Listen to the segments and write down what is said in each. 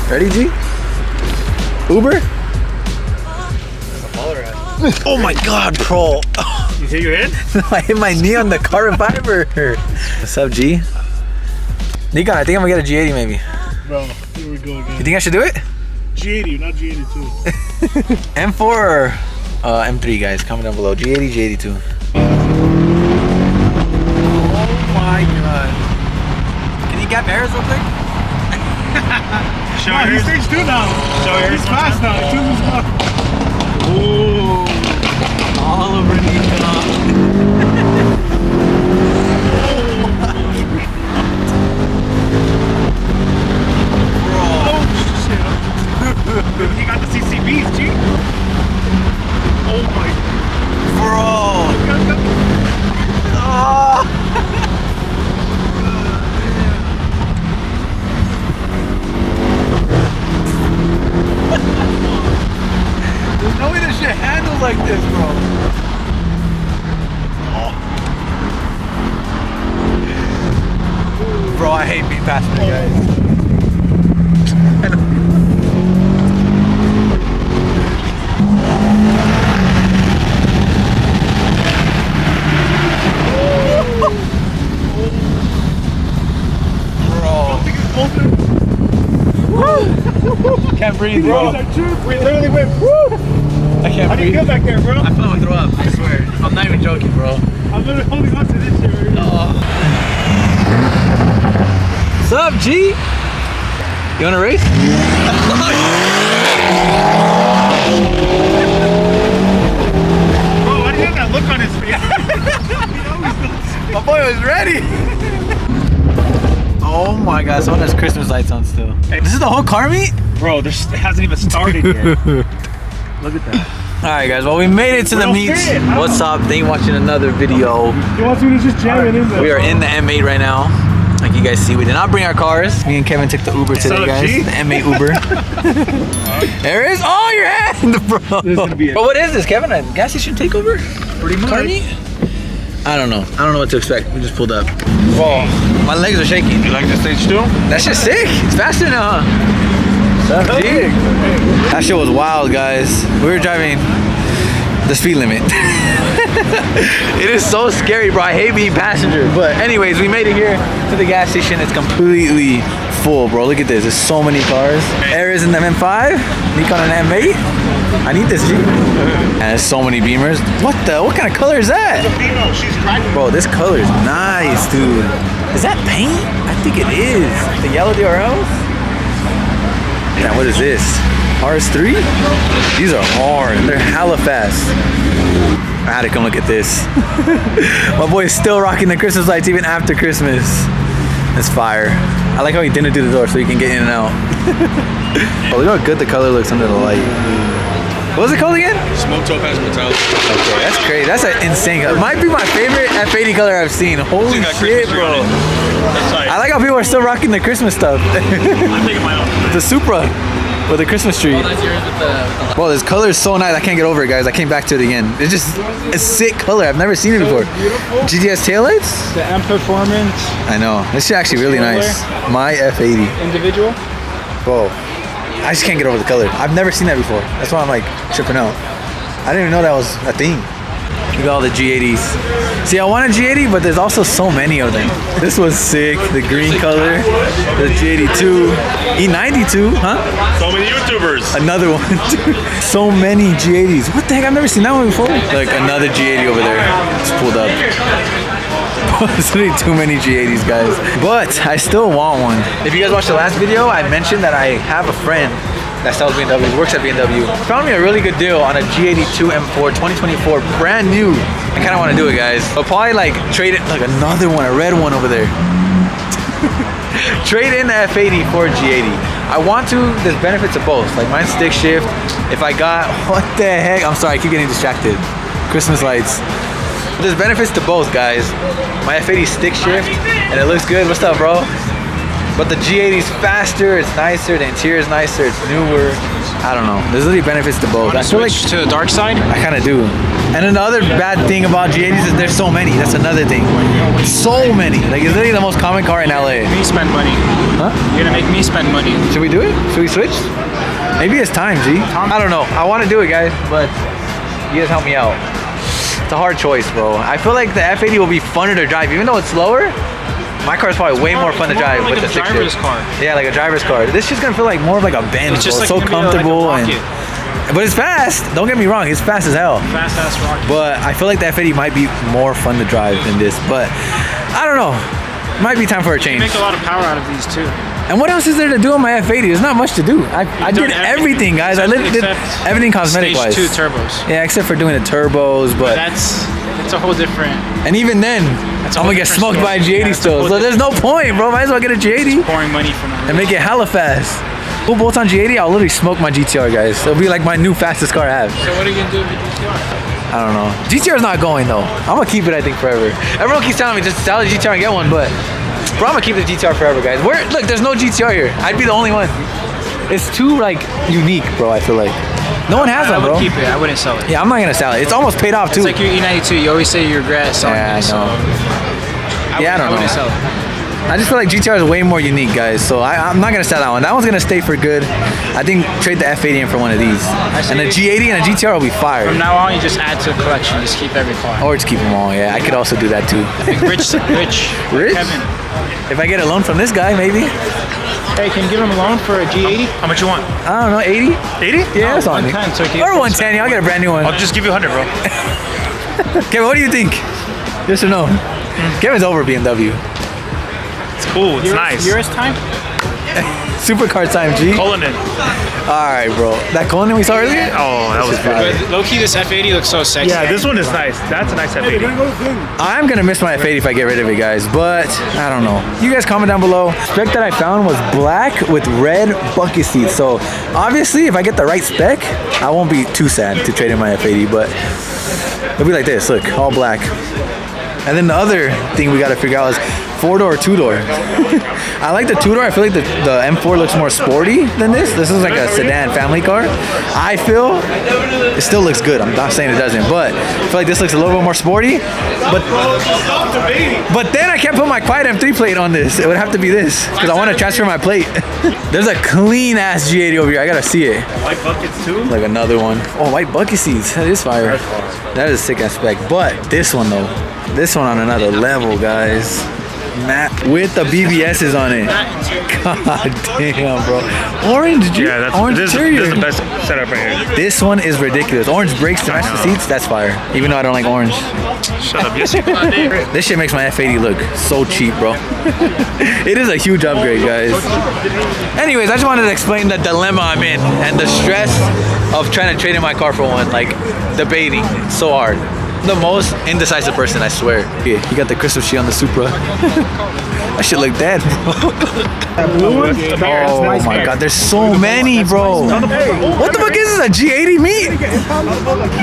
Ready, G? Uber? Oh my God, bro. You hit your head? I hit my knee on the carbon fiber. What's up, G? Nikon, I think I'm gonna get a G80 maybe. Bro, here we go again. You think I should do it? G80, not G82. M4 or M3, guys? Comment down below. G80, G82. Oh my God. Can you gap errors real quick? Show he's stage 2 now. He's fast now. He's too fast. Ooh. All over Nikon. He got the CCBs, G. Oh my. Bro. Oh. There's no way this shit handles like this, bro. Oh. Bro, I hate being passenger, guys. Can't breathe, bro. We literally went, woo! I can't How do you breathe. feel back there, bro? I feel like I throw up, I swear. I'm not even joking, bro. I'm literally holding on to this shit right now. What's up, G? You wanna race? Bro, why do you have that look on his face? My boy was ready. Oh my God, someone has Christmas lights on still. Hey, this is the whole car meet? Bro, it hasn't even started yet. Look at that. Alright guys, well we made it to the meet. What's up? Thank you for watching another video. He wants me to just jam it in there. We are in the M8 right now. Like you guys see, we did not bring our cars. Me and Kevin took the Uber today, guys. The M8 Uber. There it is. Oh, your hand, bro. This is gonna be it. But what is this, Kevin? A gas station takeover? Pretty much. Car meet? I don't know. I don't know what to expect. We just pulled up. Whoa, my legs are shaking. You like the stage 2? That shit's sick. It's faster now, huh? What's up, G? That shit was wild, guys. We were driving the speed limit. It is so scary, bro. I hate being passenger. But anyways, we made it here to the gas station. It's completely full, bro. Look at this. There's so many cars. Aries in the M5, Nikon and M8. I need this, G. And there's so many Beamers. What kind of color is that? She's driving. Bro, this color is nice, dude. Is that paint? I think it is. The yellow DRLs? Now, what is this? RS3? These are hard. They're hella fast. I had to come look at this. My boy is still rocking the Christmas lights even after Christmas. That's fire. I like how he didn't do the door so you can get in and out. Oh, look how good the color looks under the light. What was it called again? Smoke topaz metallic. Okay, that's crazy. That's an insane color. Might be my favorite F80 color I've seen. Holy shit, bro. I like how people are still rocking the Christmas stuff. I'm taking my own. The Supra with the Christmas tree. Well, this color is so nice. I can't get over it, guys. I came back to it again. It's just a sick color. I've never seen it before. GTS taillights? The M Performance. I know. This is actually really nice. My F80. Individual. Whoa. I just can't get over the color. I've never seen that before. That's why I'm like tripping out. I didn't even know that was a thing. Look at all the G80s. See, I want a G80, but there's also so many of them. This was sick. The green color. The G82. E92, huh? So many YouTubers. Another one. So many G80s. What the heck? I've never seen that one before. Like another G80 over there. It's pulled up. There's literally too many G80s, guys. But I still want one. If you guys watched the last video, I mentioned that I have a friend that sells BMWs, works at BMW. Found me a really good deal on a G82 M4 2024, brand new. I kind of want to do it, guys. I'll probably like trade it, like another one, a red one over there. Trade in the F80 for G80. I want to, there's benefits of both. Like mine's stick shift. If I got, what the heck? I'm sorry, I keep getting distracted. Christmas lights. There's benefits to both, guys. My F80 stick shift, and it looks good. What's up, bro? But the G80 is faster, it's nicer, the interior is nicer, it's newer. I don't know. There's really benefits to both. I feel like Switch to the dark side. I kind of do. And then the other bad thing about G80s is there's so many. That's another thing. So many. Like, it's literally the most common car in LA. Me spend money. Huh? You're gonna make me spend money. Should we do it? Should we switch? Maybe it's time, G. I don't know. I want to do it, guys, but you guys help me out. It's a hard choice, bro. I feel like the F80 will be funner to drive, even though it's slower. My car is probably way more fun to drive like with a the six driver's car. Yeah, like a driver's car. This shit's gonna feel like more of like a Benz. It's just bro. like So comfortable like a and. rocket. But it's fast. Don't get me wrong. It's fast as hell. Fast ass rocket. But I feel like the F80 might be more fun to drive than this. But I don't know. Might be time for a change. You make a lot of power out of these too. And what else is there to do on my F80? There's not much to do. I did everything, guys. I literally did everything cosmetic-wise. Stage 2 turbos. Yeah, except for doing the turbos, but That's a whole different. and even then, I'm gonna get smoked by a G80 still. So there's no point, bro. Might as well get a G80 Pouring money from and make it hella fast. Full bolts on G80, I'll literally smoke my GTR, guys. It'll be like my new fastest car I have. So what are you gonna do with the GTR? I don't know. GTR's not going though. I'm gonna keep it, I think, forever. Everyone keeps telling me just sell the GTR and get one, but bro, I'm gonna keep the GTR forever, guys. Look, there's no GTR here. I'd be the only one. It's too like unique, bro. I feel like no one has them, I bro. would keep it. I wouldn't sell it. Yeah, I'm not gonna sell it. It's almost paid off too. It's like your E92. You always say you regret selling Yeah, I it. So know. Yeah, I don't know. wouldn't sell it. I just feel like GTR is way more unique, guys. So I'm not gonna sell that one. That one's gonna stay for good. I think trade the F80 in for one of these. And the G80 and the GTR will be fire. From now on, you just add to the collection. Just keep every car. Or just keep them all. Yeah, I could also do that too. Like rich Rich? Kevin. If I get a loan from this guy, maybe. Hey, can you give him a loan for a G80? How much you want? I don't know, 80? 80? Yeah, that's on me. 110, so he Or can- 110. I'll get a brand new one. I'll just give you 100, bro. Kevin, what do you think? Yes or no? Kevin's over BMW. It's cool. It's nice. Yours time? Supercar time, G. Pulling it. Alright, bro. That Cullinan we saw earlier? Oh, that was good. But low key, this F80 looks so sexy. Yeah, this one is nice. That's a nice F80. I'm gonna miss my F80 if I get rid of it, guys, but I don't know. You guys comment down below. Spec that I found was black with red bucket seats. So obviously, if I get the right spec, I won't be too sad to trade in my F80, but it'll be like this. Look, all black. And then the other thing we gotta figure out is 4-door or 2-door. I like the 2-door. I feel like the M4 looks more sporty than this. This is like a sedan family car. I feel it still looks good. I'm not saying it doesn't, but I feel like this looks a little bit more sporty. But then I can't put my Quiet M3 plate on this. It would have to be this because I want to transfer my plate. There's a clean ass G80 over here. I gotta see it. White buckets too? Like another one. Oh, white bucket seats. That is fire. That is a sick ass spec. But this one though, this one on another level, guys. Matte with the BBS's on it. God damn, bro. Orange, Yeah, orange this interior. is the best setup right here. This one is ridiculous. Orange brakes to match the seats. That's fire. Even though I don't like orange. Shut up. Yes, you can. This shit makes my F80 look so cheap, bro. It is a huge upgrade, guys. Anyways, I just wanted to explain the dilemma I'm in and the stress of trying to trade in my car for one. Like, debating. It's so hard. The most indecisive person, I swear. Yeah, you got the crystal shit on the Supra. That shit look dead, bro. Oh my god, there's so many, bro. What the fuck is this, a G80 meat?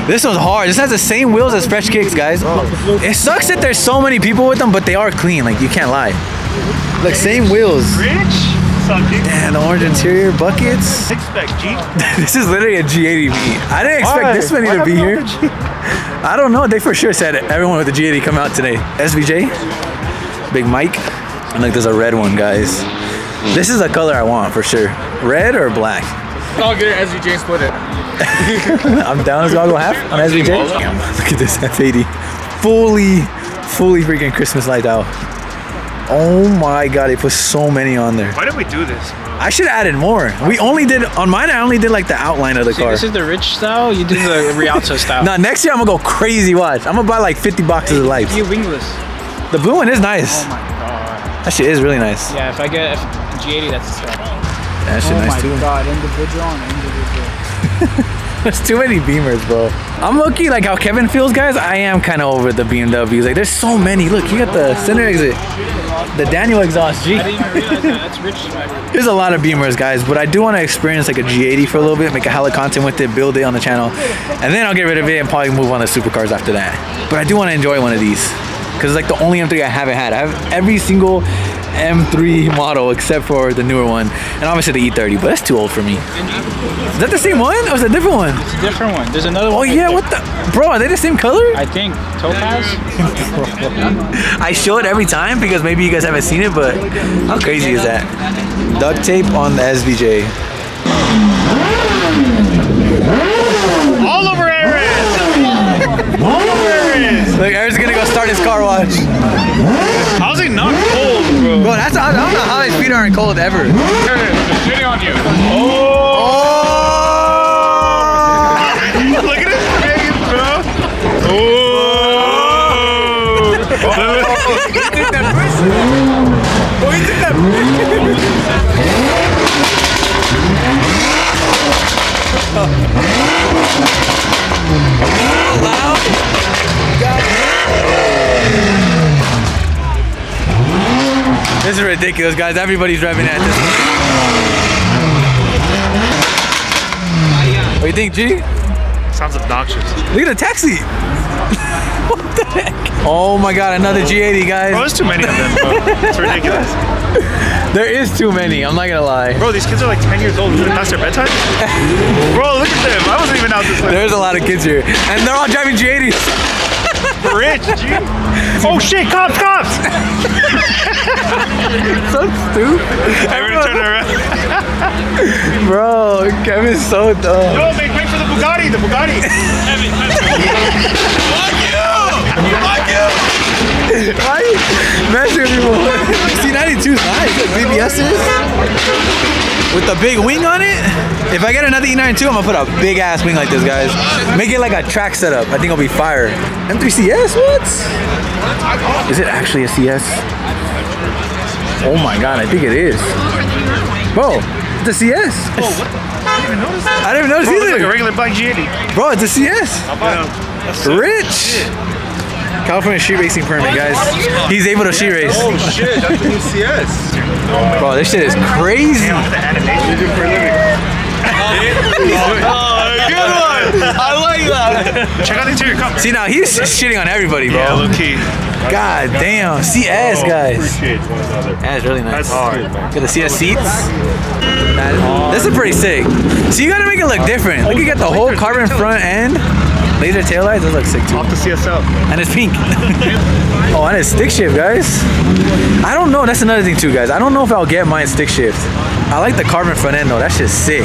This one's hard. This has the same wheels as Fresh Kicks, guys. It sucks that there's so many people with them, but they are clean, like you can't lie. Like same wheels. And the orange interior buckets. Expect G. This is literally a G80 meet. I didn't expect this many to be here. I don't know. They for sure said it. Everyone with the G80 come out today. SVJ, Big Mike, and like there's a red one, guys. This is a color I want for sure. Red or black? I'll get it SVJ split it. I'm down. Let's go half on SVJ. Damn, look at this F80. Fully freaking Christmas light out. Oh my god, they put so many on there. Why did we do this? I should have added more. We only did, on mine I only did like the outline of the car. This is the rich style, you did the Rialto style. Now next year I'm gonna go crazy, watch. I'm gonna buy like 50 boxes of lights. You wingless. The blue one is nice. Oh my god. That shit is really nice. Yeah, if I get a G80, that's a style. That shit nice too. Oh my god, individual on individual. There's too many Beamers, bro. I'm lucky, like how Kevin feels, guys. I am kind of over the BMWs. Like, there's so many. Look, you got the center exit, the Daniel exhaust, G. I didn't even realize that. That's rich. There's a lot of Beamers, guys, but I do want to experience like a G80 for a little bit, make a hella content with it, build it on the channel, and then I'll get rid of it and probably move on to supercars after that. But I do want to enjoy one of these because it's like the only M3 I haven't had. I have every single M3 model except for the newer one. And obviously the E30, but that's too old for me. Is that the same one? Or is it a different one? It's a different one. There's another one. Oh yeah, what the? Bro, are they the same color? I think topaz. I show it every time because maybe you guys haven't seen it, but how crazy is that? Duct tape on the SVJ. All over Aaron! All over Aaron! Look, Aaron's gonna go start his car wash. How's it not cold, bro? Bro, I don't know how his feet aren't cold ever. Shitting on you. Oh! Look at his face, bro. Oh! He took that push. Oh, he took that push. Loud. This is ridiculous, guys. Everybody's driving at this. What do you think, G? Sounds obnoxious. Look at the taxi. What the heck? Oh my God, another G80, guys. Bro, there's too many of them, bro. It's ridiculous. There is too many, I'm not gonna lie. Bro, these kids are like 10 years old. Is it past their bedtime? Bro, look at them. I wasn't even out this late. There's a lot of kids here. And they're all driving G80s. Rich, G. Oh shit, cops! So stupid. Everyone turn around. Bro, Kevin's so dumb. Yo, man, wait for the Bugatti, the Bugatti. Fuck you! Why you messing with people? C92's nice. BBS's with the big wing on it. If I get another E92, I'm gonna put a big ass wing like this, guys. Make it like a track setup. I think it'll be fire. M3 CS? What? Is it actually a CS? Oh my God, I think it is. Bro, it's a CS. Oh, what the? I didn't even notice that. I didn't even notice Bro, it looks either. like a regular black G80. Bro, it's a CS. Rich. California street racing permit, guys. He's able to street race. Oh shit, that's the new CS. Bro, this shit is crazy. Damn, the animation. What do you do for a living? Good one. I like that. Check out the interior cup. See, now he's shitting on everybody, bro. Yeah, low key. God damn. CS, guys. Appreciate one another. That's really nice. That's hard. Got the CS seats. This is pretty sick. So you gotta make it look different. Look, you got the whole carbon front end. Laser taillights, those look sick too. Off the CSL. And it's pink. Oh, and it's stick shift, guys. I don't know. That's another thing too, guys. I don't know if I'll get mine stick shift. I like the carbon front end though. That's just sick.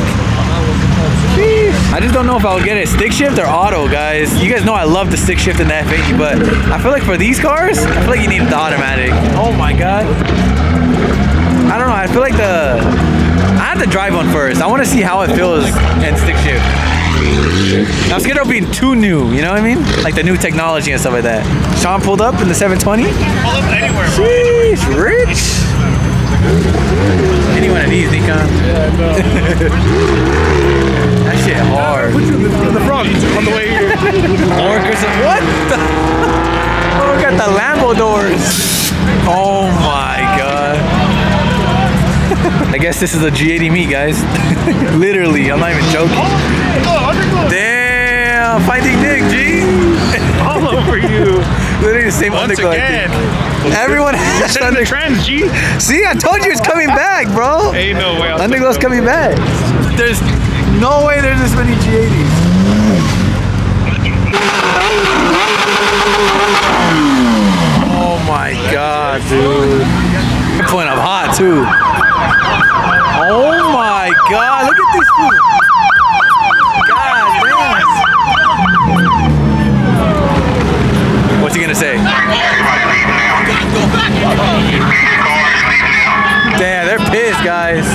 I just don't know if I'll get it stick shift or auto, guys. You guys know I love the stick shift in the F80, but I feel like for these cars, I feel like you need the automatic. Oh my God. I don't know. I feel like I have to drive one first. I want to see how it feels in stick shift. I'm scared of being too new, you know what I mean? Like the new technology and stuff like that. Sean pulled up in the 720. Pull up anywhere, bro. Sheesh, rich. Any one of these, Nikon. Yeah, no. That shit hard. Put you in the front on the way here. What the? Oh, look at the Lambo doors. Oh my God. I guess this is a G80 meet, guys. Literally, I'm not even joking. Damn, FindingNick, G. All over you. Literally the same Once underglow. again. Everyone has Setting the trends, G. See, I told you it's coming back, bro. Ain't no way. Underglow's coming back. There's no way there's this many G80s. Oh my God, dude. You're pulling up hot too. Oh my God, look at this food. God damn. What's he gonna say? Damn, they're pissed, guys.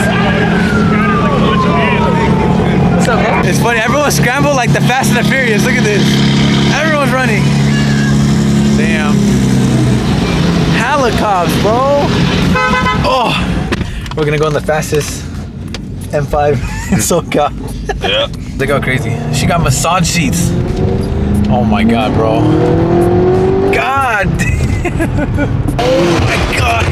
What's up, bro? It's funny, everyone's scrambled like the Fast and the Furious. Look at this. Everyone's running. Damn. Helicopters, bro. Oh. We're gonna go on the fastest M5 in SoCal. Yeah. Look how crazy. She got massage seats. Oh my God, bro. God damn. Oh my God.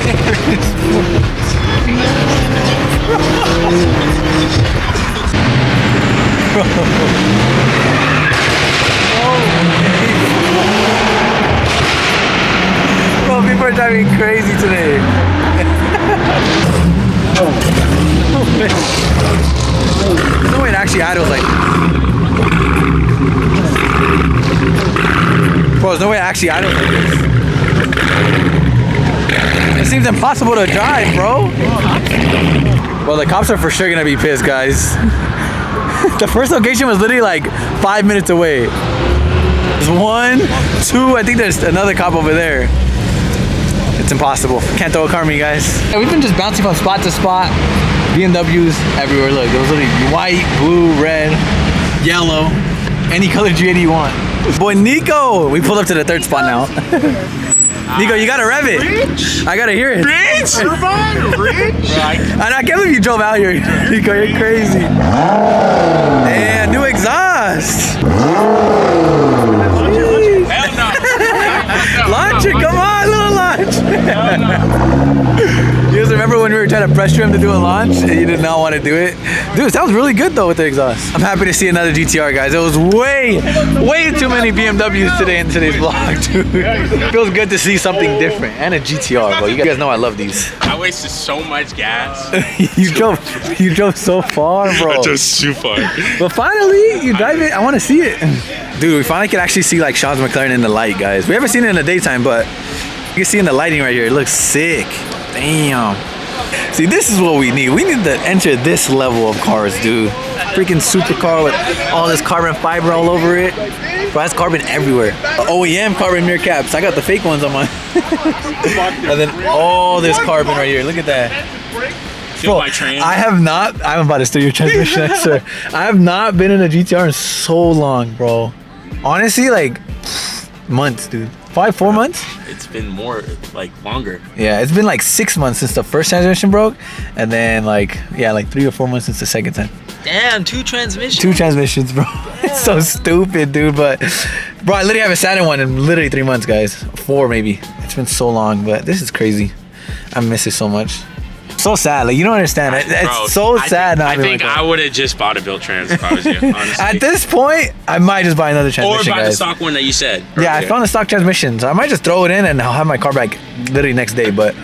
Bro, people are driving crazy today. actually idles like. Bro, there's no way I actually idles like this. It seems impossible to drive, bro. Well, the cops are for sure gonna be pissed, guys. The first location was literally like 5 minutes away. There's 1, 2, I think there's another cop over there. It's impossible. Can't throw a car at me, guys. We've been just bouncing from spot to spot. BMWs everywhere. Look, there was literally white, blue, red, yellow, any color G80 you want. Boy, Nico! We pulled up to the third spot now. Nico, you gotta rev it. Rich? I gotta hear it. Rich? Turbine? Rich? I can't believe you drove out here. Nico, you're crazy. And new exhaust. Hell no. Launch it, come on, little launch. You guys remember when we were trying to pressure him to do a launch and you did not want to do it? Dude, it sounds really good though with the exhaust. I'm happy to see another GTR, guys. It was way too many BMWs today in today's vlog, dude. It feels good to see something different and a GTR, bro. You guys know I love these. I wasted so much gas. you drove so far, bro. I drove too far. But finally, you drive it. I want to see it. Dude, we finally can actually see like Sean's McLaren in the light, guys. We haven't seen it in the daytime, but you can see in the lighting right here. It looks sick. Damn. See, this is what we need. We need to enter this level of cars, dude. Freaking supercar with all this carbon fiber all over it. Bro, that's carbon everywhere. OEM carbon mirror caps. I got the fake ones on mine. And then all this carbon right here. Look at that. Bro, I'm about to steal your transmission, sir. I have not been in a GTR in so long, bro. Honestly, like months, dude. 4 months? It's been more, like, longer. Yeah, it's been like 6 months since the first transmission broke, and then like 3 or 4 months since the second time. Damn, 2 transmissions. 2 transmissions, bro. It's so stupid, dude. But bro, I literally haven't sat in one in literally 3 months, guys. 4 maybe. It's been so long, but this is crazy. I miss it so much. So sad, like you don't understand. It's so sad. I think I would have just bought a built trans if I was you. Honestly. At this point, I might just buy another transmission. Or buy guys. the stock one that you said. Yeah, I found the stock transmission, so I might just throw it in and I'll have my car back literally next day. But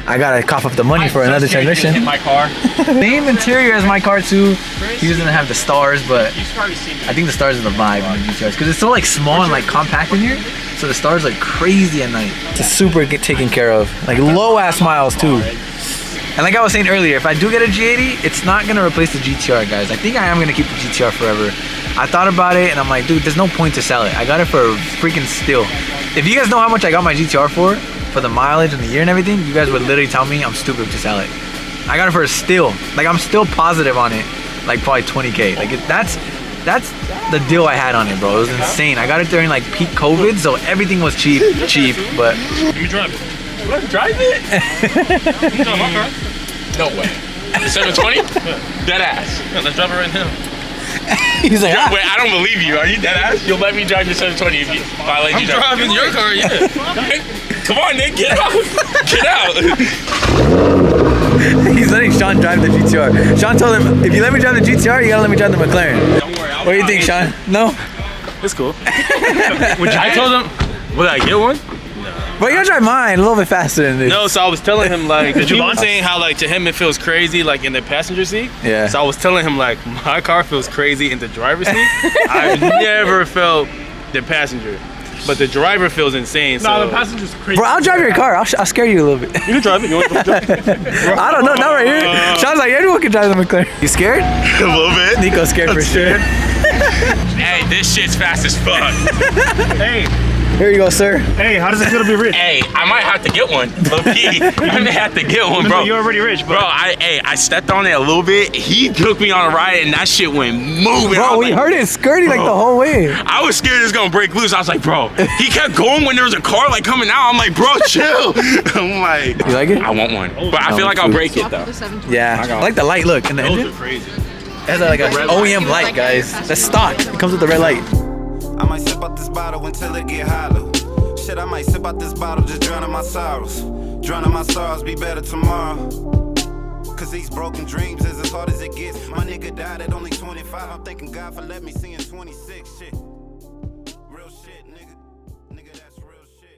I gotta cough up the money for another transmission. In my car. Same interior as my car too. He doesn't have the stars, but I think the stars are the vibe on the GTRs because it's so like small and like compact in here. So the stars are crazy at night. It's super taken care of. Like low ass miles too. And like I was saying earlier, if I do get a G80, it's not gonna replace the GTR, guys. I think I am gonna keep the GTR forever. I thought about it and I'm like, dude, there's no point to sell it. I got it for a freaking steal. If you guys know how much I got my GTR for the mileage and the year and everything, you guys would literally tell me I'm stupid to sell it. I got it for a steal. Like I'm still positive on it, like probably 20K. Like that's the deal I had on it, bro. It was insane. I got it during like peak COVID, so everything was cheap, but. Let me drive it. Let's drive it. You drive my car? No way. 720? Dead ass. Yeah, let's drive it right now. He's like, wait, I don't believe you. Are you dead ass? You'll let me drive your 720 if I let you drive. I'm driving your car, yeah. Come on, Nick, get out. Get out. He's letting Sean drive the GTR. Sean told him, if you let me drive the GTR, you gotta let me drive the McLaren. Don't worry. What do you think, Sean? No? It's cool. I told him, will I get one? But you gotta drive mine a little bit faster than this. No, so I was telling him like, he was saying how like to him it feels crazy like in the passenger seat. Yeah. So I was telling him like my car feels crazy in the driver's seat. I've never felt the passenger, but the driver feels insane. So. No, the passenger's crazy. Bro, I'll drive your car. I'll scare you a little bit. You can drive it. You want to drive it? I don't know. Not right here. Sean's like, anyone can drive the McLaren. You scared? A little bit. Nico's scared for sure. Hey, this shit's fast as fuck. Hey. Here you go, sir. Hey, how does it feel to be rich? Hey, I might have to get one. Low-key. I may have to get one, bro. You're already rich, bro. Bro, I stepped on it a little bit. He took me on a ride and that shit went moving. Bro, we heard it skirting like the whole way. I was scared it was gonna break loose. I was like, bro. He kept going when there was a car like coming out. I'm like, bro, chill. I'm like, you like it? I want one, but I feel like I'll break it though. Yeah, I like the light look in the engine. Those are crazy. It has like an OEM light, guys. That's stock. It comes with the red light. I might sip out this bottle until it get hollow. Shit, I might sip out this bottle, just drowning my sorrows. Drowning my sorrows, be better tomorrow. Cause these broken dreams is as hard as it gets. My nigga died at only 25. I'm thanking God for letting me see in 26. Shit.